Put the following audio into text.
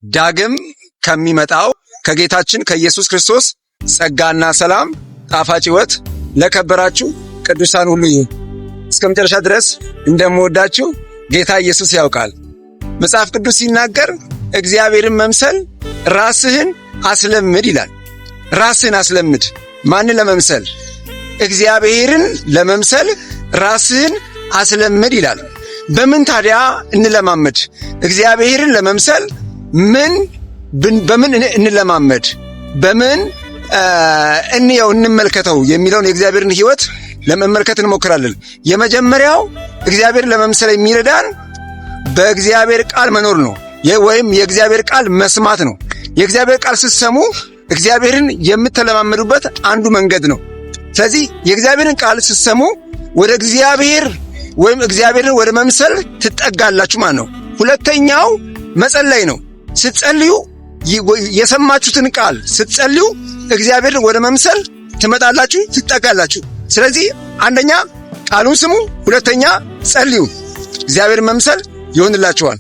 ዳግም ከሚመጣው ከጌታችን ከኢየሱስ ክርስቶስ ጸጋና ሰላም ጣፋጭ ሕይወት ለከበራችሁ ቅዱሳን ሁሉ ይሁን። እስከ መጨረሻ ድረስ እንደምወዳችሁ ጌታ ኢየሱስ ያውቃል። መጽሐፍ ቅዱስ ሲናገር እግዚአብሔርን መምሰል ራስህን አስለምድ ይላል። ራስህን አስለምድ። ማንን ለመምሰል? እግዚአብሔርን ለመምሰል ራስህን አስለምድ ይላል። በምን ታዲያ እንለማመድ? እግዚአብሔርን ለመምሰል በምን እንለማመድ? በምን እንየው እንመልከተው የሚለውን የእግዚአብሔርን ሕይወት ለመመልከት እንሞክራለን። የመጀመሪያው እግዚአብሔርን ለመምሰል የሚረዳን በእግዚአብሔር ቃል መኖር ነው፣ ወይም የእግዚአብሔር ቃል መስማት ነው። የእግዚአብሔር ቃል ስትሰሙ እግዚአብሔርን የምትለማመዱበት አንዱ መንገድ ነው። ስለዚህ የእግዚአብሔርን ቃል ስትሰሙ ወደ እግዚአብሔር ወይም እግዚአብሔርን ወደ መምሰል ትጠጋላችሁ ማለት ነው። ሁለተኛው መጸለይ ነው። ስትጸልዩ የሰማችሁትን ቃል ስትጸልዩ እግዚአብሔርን ወደ መምሰል ትመጣላችሁ፣ ትጠጋላችሁ። ስለዚህ አንደኛ ቃሉን ስሙ፣ ሁለተኛ ጸልዩ። እግዚአብሔርን መምሰል ይሆንላችኋል።